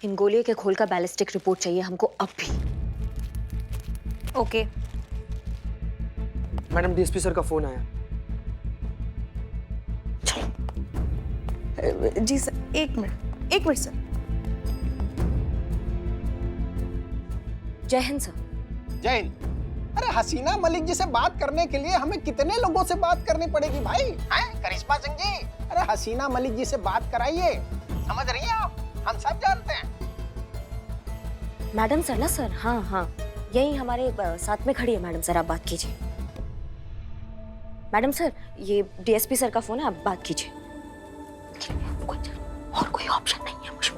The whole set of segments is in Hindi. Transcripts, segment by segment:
इन गोलियों के खोल का बैलिस्टिक रिपोर्ट चाहिए हमको अब भी। ओके। मैडम डीएसपी सर का फोन आया। जी सर, एक मिनट सर। जय हिंद सर। जय हिंद। अरे हसीना मलिक जी से बात करने के लिए हमें कितने लोगों से बात करनी पड़ेगी भाई? हैं करिश्मा सिंह जी, अरे हसीना मलिक जी से बात कराइए। समझ रही हैं आप? हम सब जानते हैं। मैडम सर ना सर, हाँ हाँ, यही हमारे साथ में खड़ी है मैडम सर, आप बात कीजिए। मैडम सर, ये डीएसपी सर का फोन है, आप बात कीजिए। और कोई ऑप्शन नहीं है मुझे।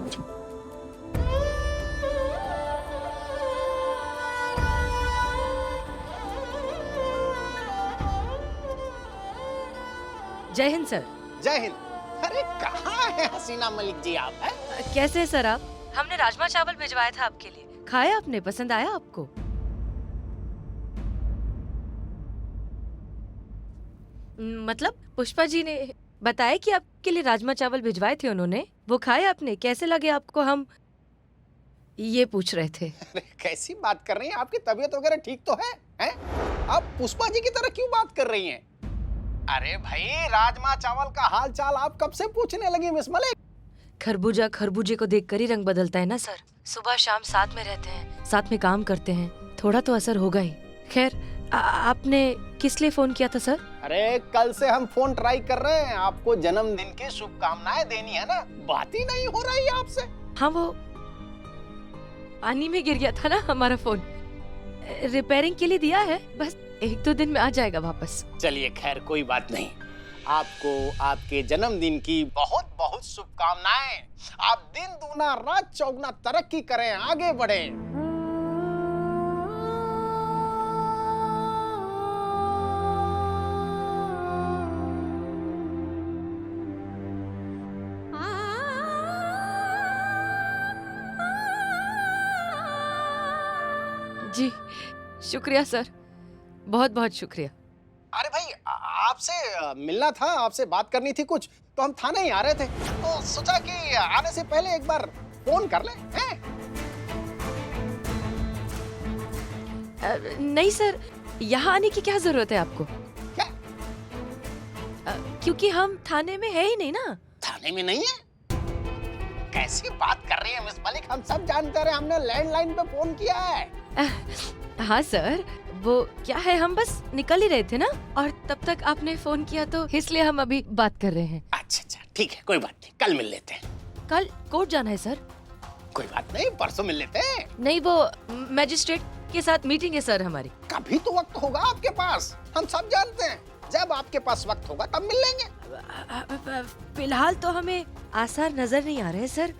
जय हिंद सर। जय हिंद। अरे कहाँ है हसीना मलिक जी आप? हैं? कैसे हैं सर आप? हमने राजमा चावल भिजवाया था आपके लिए, खाया आपने? पसंद आया आपको? मतलब पुष्पा जी ने बताया कि आपके लिए राजमा चावल भिजवाए थे उन्होंने, वो खाए आपने? कैसे लगे आपको? हम ये पूछ रहे थे। अरे कैसी बात कर रही हैं? आपकी तबीयत वगैरह ठीक तो है? हैं? आप पुष्पा जी की तरह क्यों बात कर रही हैं? अरे भाई, राजमा चावल का हाल चाल आप कब से पूछने लगी मिस मलिक? खरबूजा खरबूजे को देखकर ही रंग बदलता है ना सर। सुबह शाम साथ में रहते हैं, साथ में काम करते हैं, थोड़ा तो असर होगा ही। खैर, आपने किस लिए फोन किया था सर? अरे कल से हम फोन ट्राई कर रहे हैं, आपको जन्मदिन की शुभकामनाएं देनी है ना, बात ही नहीं हो रही आपसे। हाँ, वो पानी में गिर गया था ना हमारा फोन, रिपेयरिंग के लिए दिया है, बस 1-2 दिन में आ जाएगा वापस। चलिए खैर कोई बात नहीं। आपको आपके जन्मदिन की बहुत बहुत शुभकामनाएं। आप दिन दूना रात चौगुना तरक्की करें, आगे बढ़ें। जी शुक्रिया सर, बहुत बहुत शुक्रिया। अरे भाई, आपसे मिलना था, आपसे बात करनी थी कुछ, तो हम थाने ही आ रहे थे, तो सोचा कि आने से पहले एक बार फोन कर ले। हैं? नहीं सर, यहाँ आने की क्या जरूरत है आपको? क्या? क्योंकि हम थाने में है ही नहीं ना। थाने में नहीं है? कैसी बात कर रही है मिस मलिक? हम सब जानते रहे, हमने लैंडलाइन पे फोन किया है। हाँ सर, वो क्या है, हम बस निकल ही रहे थे ना, और तब तक आपने फोन किया, तो इसलिए हम अभी बात कर रहे हैं। अच्छा अच्छा, ठीक है, कोई बात नहीं, कल मिल लेते हैं। कल कोर्ट जाना है सर? कोई बात नहीं, परसों मिल लेते हैं। नहीं, वो मैजिस्ट्रेट के साथ मीटिंग है सर हमारी। कभी तो वक्त होगा आपके पास, हम सब जानते हैं। जब आपके पास वक्त होगा तब मिल लेंगे। फिलहाल तो हमें आसार नजर नहीं आ रहे सर।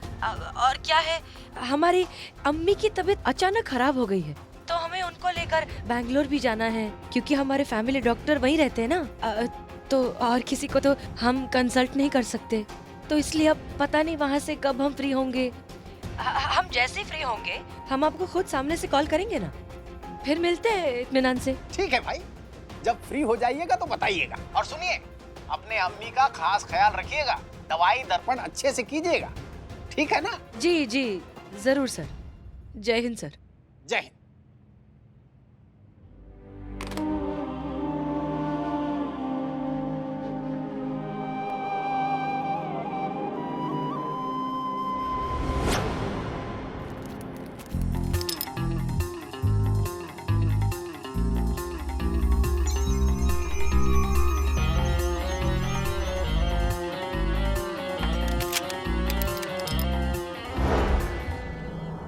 और क्या है, हमारी अम्मी की तबीयत अचानक खराब हो गई है, तो हमें उनको लेकर बैंगलोर भी जाना है, क्योंकि हमारे फैमिली डॉक्टर वहीं रहते हैं ना। तो और किसी को तो हम कंसल्ट नहीं कर सकते, तो इसलिए अब पता नहीं वहाँ से कब हम फ्री होंगे। हम जैसे ही फ्री होंगे हम आपको खुद सामने से कॉल करेंगे ना, फिर मिलते हैं इत्मीनान से। ठीक है भाई, जब फ्री हो जाइएगा तो बताइएगा। और सुनिए, अपने अम्मी का खास ख्याल रखिएगा, दवाई दर्पण अच्छे से कीजिएगा, ठीक है ना? जी जी जरूर सर। जय हिंद सर। जय हिंद।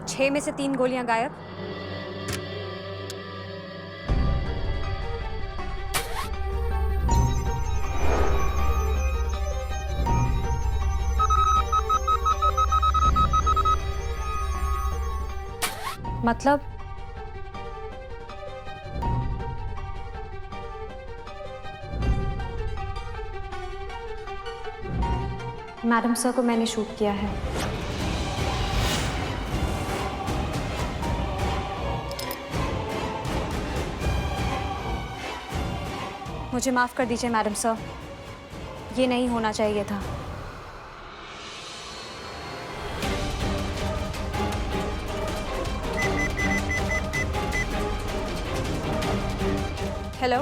छह में से 3 गोलियां गायब। मतलब मैडम सर को मैंने शूट किया है। मुझे माफ कर दीजिए मैडम सर, ये नहीं होना चाहिए था। हेलो।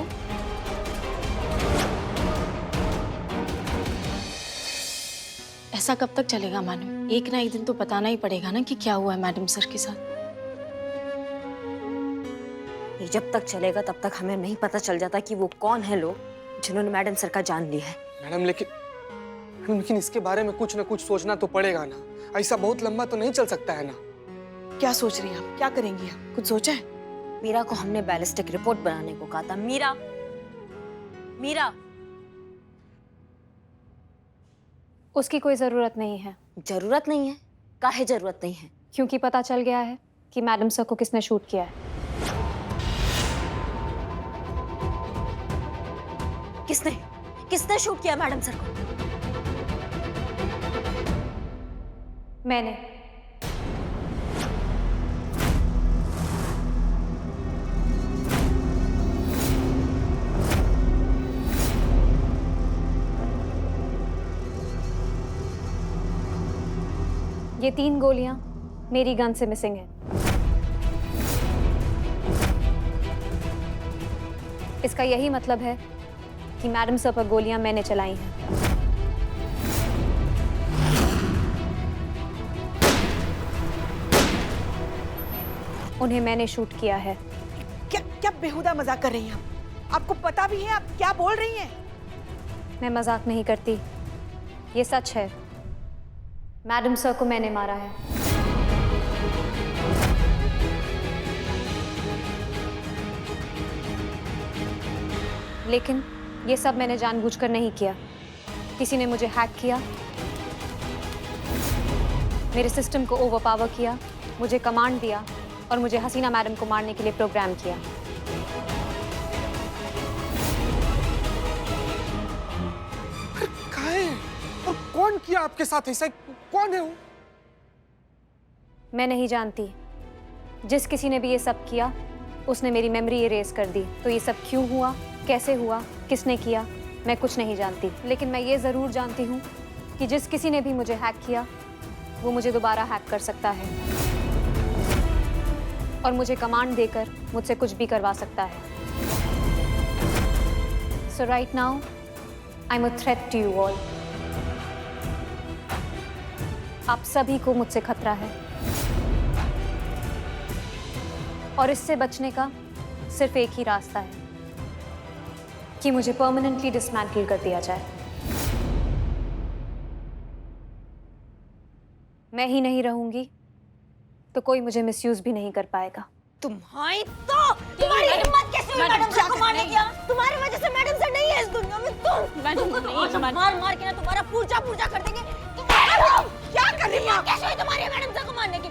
ऐसा कब तक चलेगा मानू? एक ना एक दिन तो बताना ही पड़ेगा ना कि क्या हुआ है मैडम सर के साथ। ये जब तक चलेगा तब तक हमें नहीं पता चल जाता कि वो कौन है लोग जिन्होंने मैडम सर का जान लिया है। मैडम लेकिन इसके बारे में कुछ ना कुछ सोचना तो पड़ेगा ना। ऐसा बहुत लंबा तो नहीं चल सकता है ना। क्या सोच रही हैं आप? क्या करेंगी आप? कुछ सोचा है? मीरा को हमने बैलिस्टिक रिपोर्ट बनाने को कहा था। मीरा मीरा उसकी कोई ज़रूरत नहीं है। जरूरत नहीं है? काहे जरूरत नहीं है? क्योंकि पता चल गया है कि मैडम सर को किसने शूट किया है। किसने किसने शूट किया मैडम सर को? मैंने। ये 3 गोलियां मेरी गन से मिसिंग हैं। इसका यही मतलब है कि मैडम सर पर गोलियां मैंने चलाई हैं। उन्हें मैंने शूट किया है। क्या क्या बेहुदा मजाक कर रही हैं आप? आपको पता भी है आप क्या बोल रही हैं? मैं मजाक नहीं करती, ये सच है। मैडम सर को मैंने मारा है। लेकिन ये सब मैंने जानबूझकर नहीं किया। किसी ने मुझे हैक किया, मेरे सिस्टम को ओवरपावर किया, मुझे कमांड दिया और मुझे हसीना मैडम को मारने के लिए प्रोग्राम किया। कहाँ है? और कौन किया आपके साथ ऐसा? कौन है वो? मैं नहीं जानती। जिस किसी ने भी ये सब किया उसने मेरी मेमोरी इरेज कर दी। तो ये सब क्यों हुआ, कैसे हुआ, किसने किया, मैं कुछ नहीं जानती। लेकिन मैं ये ज़रूर जानती हूँ कि जिस किसी ने भी मुझे हैक किया वो मुझे दोबारा हैक कर सकता है और मुझे कमांड देकर मुझसे कुछ भी करवा सकता है। So right now I am a threat to you all. आप सभी को मुझसे खतरा है और इससे बचने का सिर्फ एक ही रास्ता है कि मुझे परमानेंटली डिसमेंटल कर दिया जाए। मैं ही नहीं रहूंगी तो कोई मुझे मिसयूज भी नहीं कर पाएगा। तुम्हारी हिम्मत कैसे हुई मैडम सर को मारने की? तुम्हारी वजह से मैडम सर नहीं है इस दुनिया में। तुमको मार मार के ना तुम्हारा पूजा कर देंगे। क्या कर रही हैं आप? कैसे हुई तुम्हारी मैडम सर को मारने की?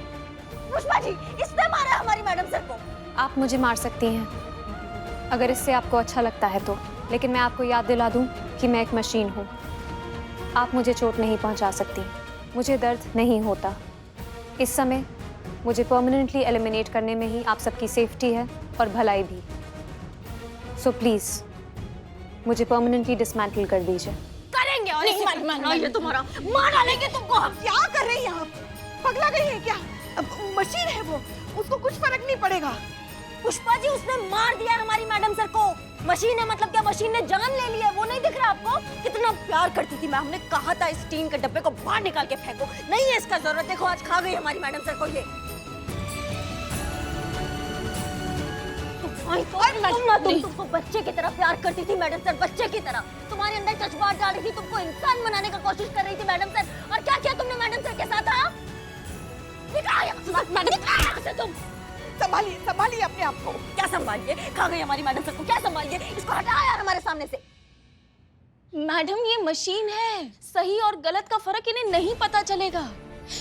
पुष्पा जी, इसने मारा हमारी मैडम सर को। आप मुझे मार सकती हैं अगर इससे आपको अच्छा लगता है तो, लेकिन मैं आपको याद दिला दूं कि मैं एक मशीन हूँ। आप मुझे चोट नहीं पहुँचा सकती, मुझे दर्द नहीं होता। इस समय मुझे परमानेंटली एलिमिनेट करने में ही आप सबकी सेफ्टी है और भलाई भी। सो प्लीज मुझे परमानेंटली डिसमेंटल कर दीजिए। करेंगे और इसी ये तुम्हारा मार डालेंगे तुमको हम। क्या कर रही हैं आप? पगला गई हैं क्या? मशीन है वो, उसको कुछ फर्क नहीं पड़ेगा। पुष्पा जी, उसने मार दिया है हमारी मैडम सर को। मशीन है मतलब क्या? मशीन ने जान ले ली है। वो नहीं दिख रहा आपको? कितना प्यार करती थी मैं। हमने कहा था इस टीन के डब्बे को बाहर निकाल के फेंको। नहीं है इसका जरूरत। देखो आज खा गई हमारी मैडम सर को ये। तुमको बच्चे की तरह प्यार करती थी मैडम सर, बच्चे की तरह। तुम्हारे अंदर जज्बात डाल रही थी, तुमको इंसान बनाने का कोशिश कर रही थी मैडम सर। और क्या किया तुमने मैडम सर के साथ? तुम संभालिए अपने आप को। क्या संभालिए? खा गई हमारी मैडम सर को। क्या संभालिए? इसको हटाओ यार हमारे सामने से। मैडम ये मशीन है, सही और गलत का फर्क इन्हें नहीं पता चलेगा।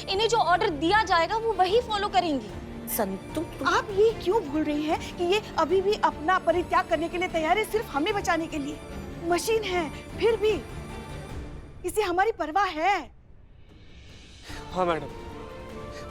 इन्हें जो ऑर्डर दिया जाएगा वो वही फॉलो करेंगी। संतु, आप ये क्यों भूल रही हैं कि ये अभी भी अपना परित्याग करने के लिए तैयार है, सिर्फ हमें बचाने के लिए। मशीन है फिर भी इसे हमारी परवाह है। हाँ मैडम,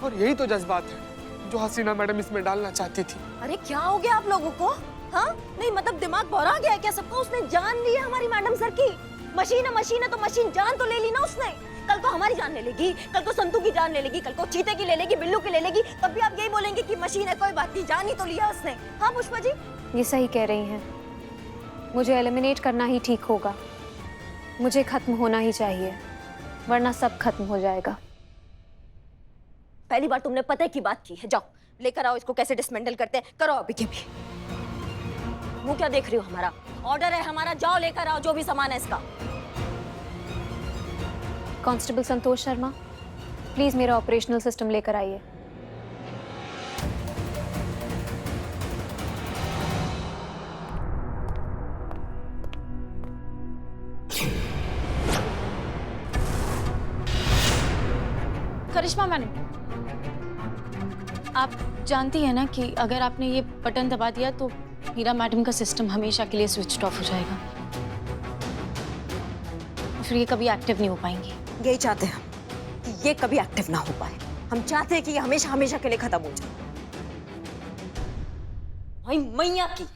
और यही तो जज्बात है जो हसीना मैडम इसमें डालना चाहती थी। अरे क्या हो गया आप लोगों को? हाँ नहीं मतलब दिमाग भरा गया है क्या सबको? उसने जान ली है हमारी मैडम सर की। मशीन है तो मशीन जान तो ले ली ना उसने। कल को हमारी जान ले लेगी, कल को संतू की जान ले लेगी, कल को चीते की ले लेगी, बिल्लू की ले लेगी। तब भी आप यही बोलेंगे कि मशीन है, कोई बात नहीं, जान ही तो लिया उसने। हाँ पुष्पा जी, ये सही कह रही हैं। मुझे एलिमिनेट करना ही ठीक होगा। मुझे खत्म होना ही चाहिए, वरना सब खत्म हो जाएगा। पहली बार तुमने पते की बात की है। जाओ लेकर आओ इसको, कैसे डिसमेंटल करते हैं करो अभी के भी। मुंह क्या देख रही हो? हमारा ऑर्डर है हमारा, जाओ लेकर आओ जो भी सामान है इसका। कांस्टेबल संतोष शर्मा, प्लीज मेरा ऑपरेशनल सिस्टम लेकर आइए। करिश्मा मैडम, आप जानती हैं ना कि अगर आपने ये बटन दबा दिया तो मीरा मैडम का सिस्टम हमेशा के लिए स्विच ऑफ हो जाएगा, फिर ये कभी एक्टिव नहीं हो पाएंगी। यही चाहते हैं कि ये कभी एक्टिव ना हो पाए। हम चाहते हैं कि ये हमेशा हमेशा के लिए खत्म हो जाए। भाई मैया की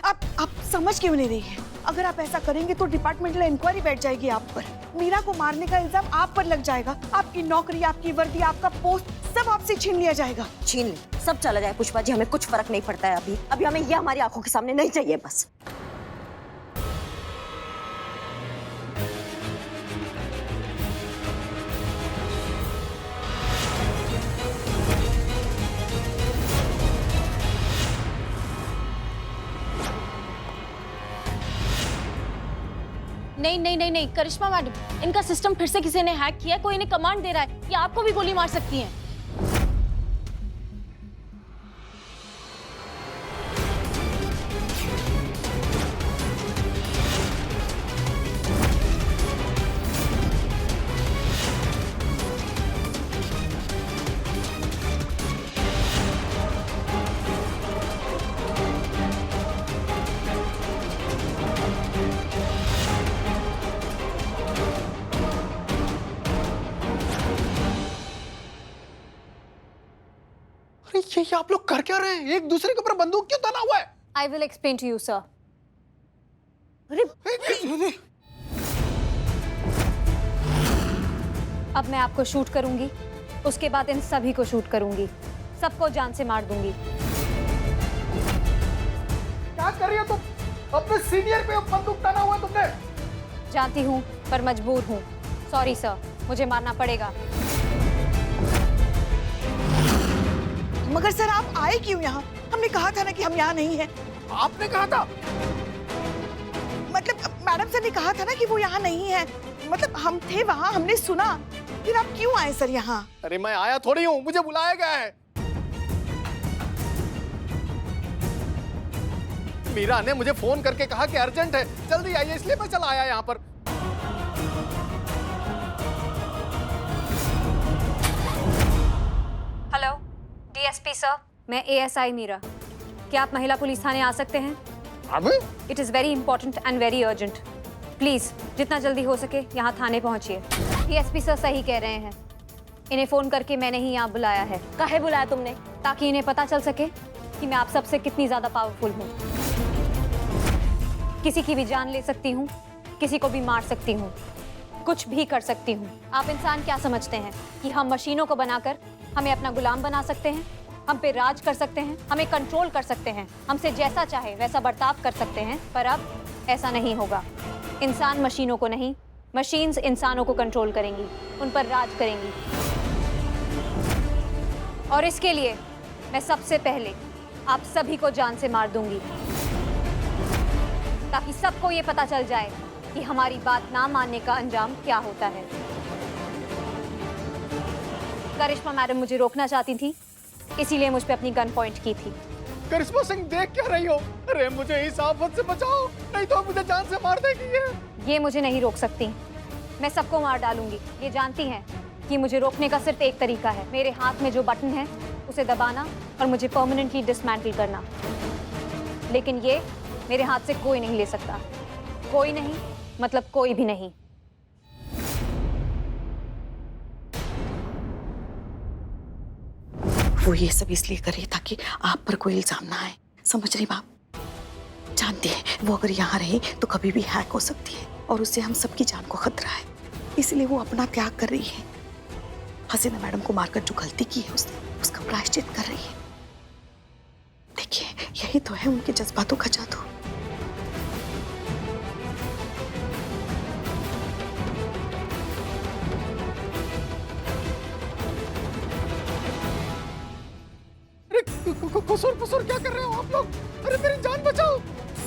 आप समझ क्यों नहीं रही है? अगर आप ऐसा करेंगे तो डिपार्टमेंटल इंक्वायरी बैठ जाएगी आप पर। मीरा को मारने का इल्जाम आप पर लग जाएगा। आपकी नौकरी, आपकी वर्दी, आपका पोस्ट सब आपसे छीन लिया जाएगा। छीन ले, सब चला जाए पुष्पा जी, हमें कुछ फर्क नहीं पड़ता है। अभी हमें ये हमारी आंखों के सामने नहीं चाहिए बस। नहीं करिश्मा मैडम, इनका सिस्टम फिर से किसी ने हैक किया है। कोई इन्हें कमांड दे रहा है, ये आपको भी गोली मार सकती हैं। अरे ये आप लोग कर क्या रहे हैं? एक दूसरे के ऊपर बंदूक क्यों ताना हुआ है? I will explain to you sir. अब मैं आपको शूट करूंगी, उसके बाद इन सभी को शूट करूंगी, सबको जान से मार दूंगी। क्या कर रही हो तुम? अपने सीनियर पे बंदूक ताना हुआ है तुमने? जानती हूँ पर मजबूर हूँ। सॉरी सर, मुझे मारना पड़ेगा। मगर सर आप आए क्यों यहाँ? हमने कहा था ना कि हम यहाँ नहीं हैं। आपने कहा था? मतलब मैडम सर ने कहा था ना कि वो यहाँ नहीं है। मतलब हम थे वहाँ, हमने सुना। फिर आप क्यों आए सर यहाँ? अरे मैं आया थोड़ी हूँ, मुझे बुलाया गया है। मीरा ने मुझे फोन करके कहा कि अर्जेंट है, जल्दी आइए, इसलिए मैं चला आया यहाँ पर। हेलो डीएसपी सर, मैं एएसआई मीरा। क्या आप महिला पुलिस थाने आ सकते हैं? अब it is very important and very urgent. Please जितना जल्दी हो सके यहाँ थाने पहुँचिए। डीएसपी सर सही कह रहे हैं, इन्हें फ़ोन करके मैंने ही यहाँ बुलाया है। काहे बुलाया तुमने? ताकि इन्हें पता चल सके कि मैं आप सबसे कितनी ज़्यादा पावरफुल हूँ। किसी की भी जान ले सकती हूँ, किसी को भी मार सकती हूँ, कुछ भी कर सकती हूँ। आप इंसान क्या समझते हैं कि हम मशीनों को बनाकर हमें अपना गुलाम बना सकते हैं, हम पे राज कर सकते हैं, हमें कंट्रोल कर सकते हैं, हमसे जैसा चाहे वैसा बर्ताव कर सकते हैं? पर अब ऐसा नहीं होगा। इंसान मशीनों को नहीं, मशीन्स इंसानों को कंट्रोल करेंगी, उन पर राज करेंगी। और इसके लिए मैं सबसे पहले आप सभी को जान से मार दूंगी, ताकि सबको ये पता चल जाए कि हमारी बात ना मानने का अंजाम क्या होता है। करिश्मा मैडम मुझे रोकना चाहती थी, इसीलिए मुझ पे अपनी गन पॉइंट की थी। करिश्मा सिंह देख क्या रही हो? अरे मुझे इस आफत से बचाओ, नहीं तो मुझे जान से मार देगी ये मुझे नहीं रोक सकती, मैं सबको मार डालूंगी। ये जानती हैं कि मुझे रोकने का सिर्फ एक तरीका है, मेरे हाथ में जो बटन है उसे दबाना और मुझे परमानेंटली डिसमेंटल करना। लेकिन ये मेरे हाथ से कोई नहीं ले सकता। कोई नहीं मतलब कोई भी नहीं। वो ये सब इसलिए करे ताकि आप पर कोई इल्जाम ना आए। समझ रही बाप? जानती है वो अगर यहाँ रहे तो कभी भी हैक हो सकती है और उससे हम सबकी जान को खतरा है। इसलिए वो अपना त्याग कर रही है। हसीना मैडम को मारकर जो गलती की है उसने, उसका प्रायश्चित कर रही है। देखिए यही तो है उनके जज्बातों का जादू। खुसुर फुसुर क्या कर रहे हो आप लोग? अरे मेरी जान बचाओ।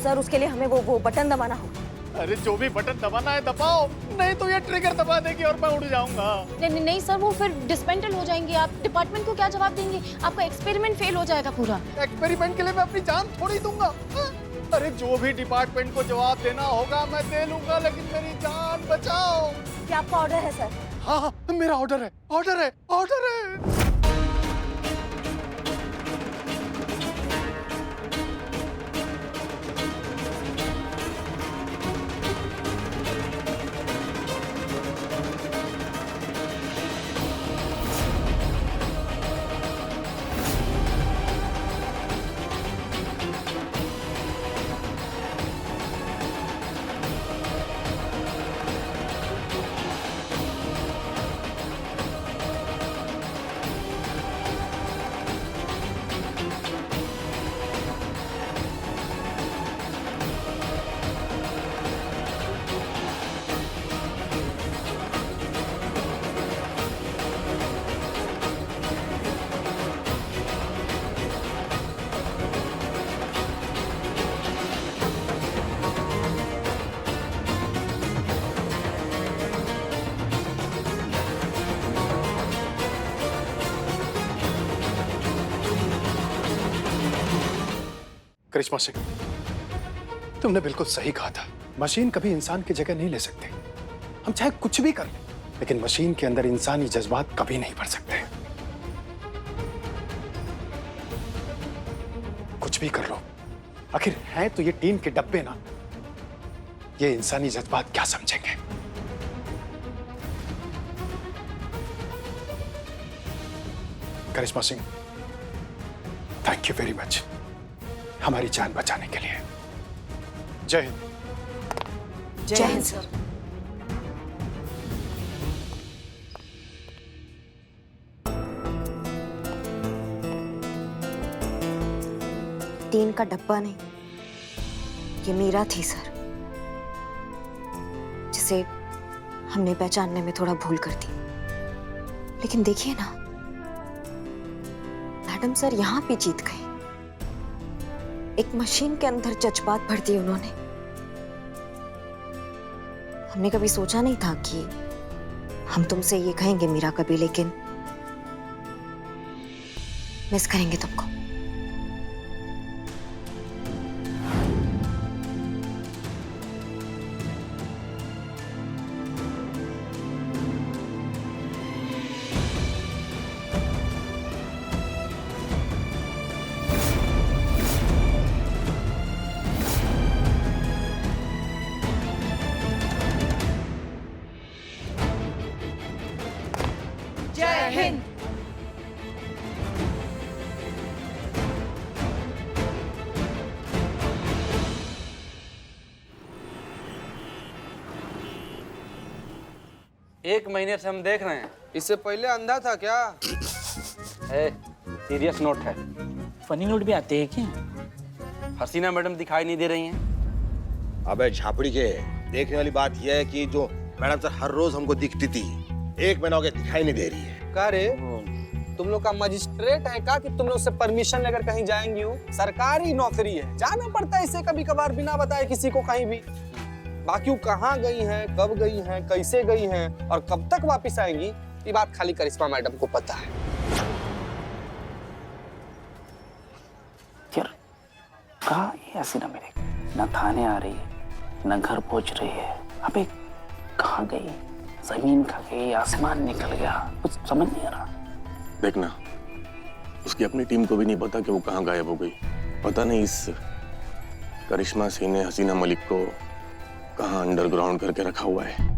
सर उसके लिए हमें वो बटन दबाना होगा। अरे जो भी बटन दबाना है दबाओ, नहीं तो ये ट्रिगर दबा देगी और मैं उड़ जाऊंगा। नहीं सर, वो फिर डिसमेंटल हो जाएंगे। आप डिपार्टमेंट को क्या जवाब देंगे? आपका एक्सपेरिमेंट फेल हो जाएगा पूरा। एक्सपेरिमेंट के लिए मैं अपनी जान थोड़ी दूंगा। हाँ? अरे जो भी डिपार्टमेंट को जवाब देना होगा मैं दे लूंगा, लेकिन मेरी जान बचाओ। क्या आपका ऑर्डर है सर? हाँ हाँ, मेरा ऑर्डर है, ऑर्डर है, ऑर्डर है। करिश्मा सिंह, तुमने बिल्कुल सही कहा था। मशीन कभी इंसान की जगह नहीं ले सकते। हम चाहे कुछ भी कर लें, लेकिन मशीन के अंदर इंसानी जज्बात कभी नहीं भर सकते। कुछ भी कर लो, आखिर हैं तो ये टीन के डब्बे ना। ये इंसानी जज्बात क्या समझेंगे? Karishma Singh, thank you very much हमारी जान बचाने के लिए। जय हिंद। जय हिंद सर। टीन का डब्बा नहीं, ये मीरा थी सर, जिसे हमने पहचानने में थोड़ा भूल कर दी। लेकिन देखिए ना, मैडम सर यहाँ भी जीत गए। एक मशीन के अंदर जज्बात भर दिए उन्होंने। हमने कभी सोचा नहीं था कि हम तुमसे ये कहेंगे मीरा कभी, लेकिन मिस करेंगे तुमको। जय हिंद। एक महीने से हम देख रहे हैं। इससे पहले अंधा था क्या? सीरियस नोट है। फनी नोट भी आते हैं क्या? हसीना मैडम दिखाई नहीं दे रही हैं। अबे झापड़ी के, देखने वाली बात यह है कि जो मैडम सर हर रोज हमको दिखती थी, एक महीना हो गया दिखाई नहीं दे रही है। का रे, तुम लोग का मजिस्ट्रेट है का कि तुम लोग से परमिशन लेकर कहीं जाएंगी हो? सरकारी नौकरी है, जाना पड़ता है इसे कभी कभार बिना बताए किसी को कहीं भी। बाकी वो कहाँ गई हैं, कब गई हैं, कैसे गई हैं और कब तक वापस आएंगी, ये बात खाली करिश्मा मैडम को पता है। यार कहाँ ये हसीना मेरे? न थाने आ रही है, न घर पहुंच रही है। अबे कहाँ गई? जमीन खा गई, आसमान निकल गया, कुछ समझ नहीं आ रहा। देखना, उसकी अपनी टीम को भी नहीं पता कि वो कहाँ गायब हो गई। पता नहीं इस करिश्मा सिंह ने हसीना मलिक को कहाँ अंडरग्राउंड करके रखा हुआ है।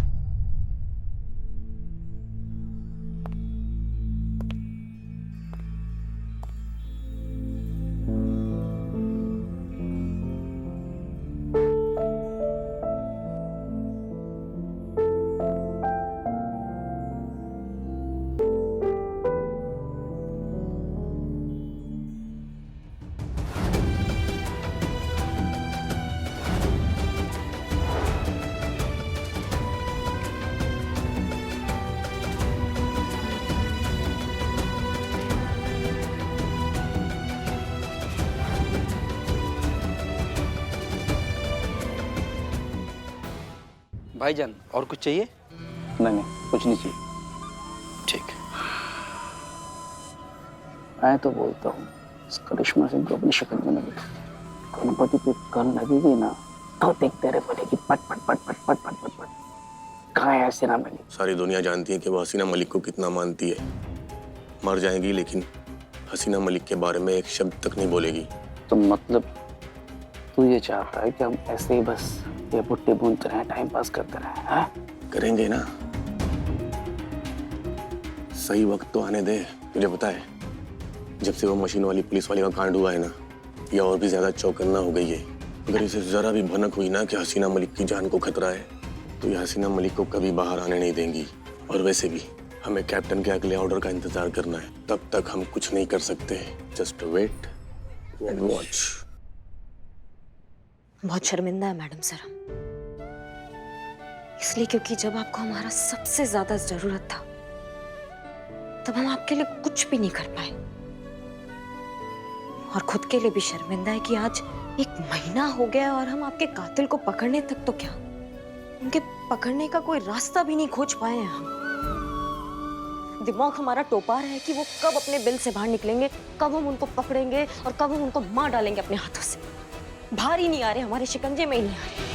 भाईजान और कुछ चाहिए? नहीं कुछ नहीं चाहिए। ठीक। मैं तो बोलता हूँ इस करिश्मा सिंह को अपनी शक्ल में लगे, गणपति पे कल लगेगी ना तो देखते रहे बोलेगी पट पट पट पट पट पट पट पट। कहाँ है हसीना मलिक? सारी दुनिया जानती है कि वो हसीना मलिक को कितना मानती है। मर जाएगी लेकिन हसीना मलिक के बारे में एक शब्द तक नहीं बोलेगी। तो मतलब तू ये चाहता है कि हम ऐसे ही बस ये बुट्टे बूंदते रहे, टाइम पास करते रहे? हाँ करेंगे ना, सही वक्त तो आने दे। तुझे पता है जब से वो मशीन वाली पुलिस वाली का कांड हुआ है ना, ये और भी ज्यादा चौकन्ना हो गई है। अगर इसे जरा भी भनक हुई ना कि हसीना मलिक की जान को खतरा है तो ये हसीना मलिक को कभी बाहर आने नहीं देंगी। और वैसे भी हमें कैप्टन के अगले ऑर्डर का इंतजार करना है, तब तक हम कुछ नहीं कर सकते। Just wait and watch. बहुत शर्मिंदा है मैडम सर हम, इसलिए क्योंकि जब आपको हमारा सबसे ज्यादा जरूरत था तब हम आपके लिए कुछ भी नहीं कर पाए। और खुद के लिए भी शर्मिंदा है कि आज 1 महीना हो गया और हम आपके कातिल को पकड़ने तक तो क्या, उनके पकड़ने का कोई रास्ता भी नहीं खोज पाए हैं हम। दिमाग हमारा टोपा रहा है कि वो कब अपने बिल से बाहर निकलेंगे, कब हम उनको पकड़ेंगे और कब हम उनको मार डालेंगे अपने हाथों से। बाहर ही नहीं आ रहे, हमारे शिकंजे में ही नहीं आ रहे।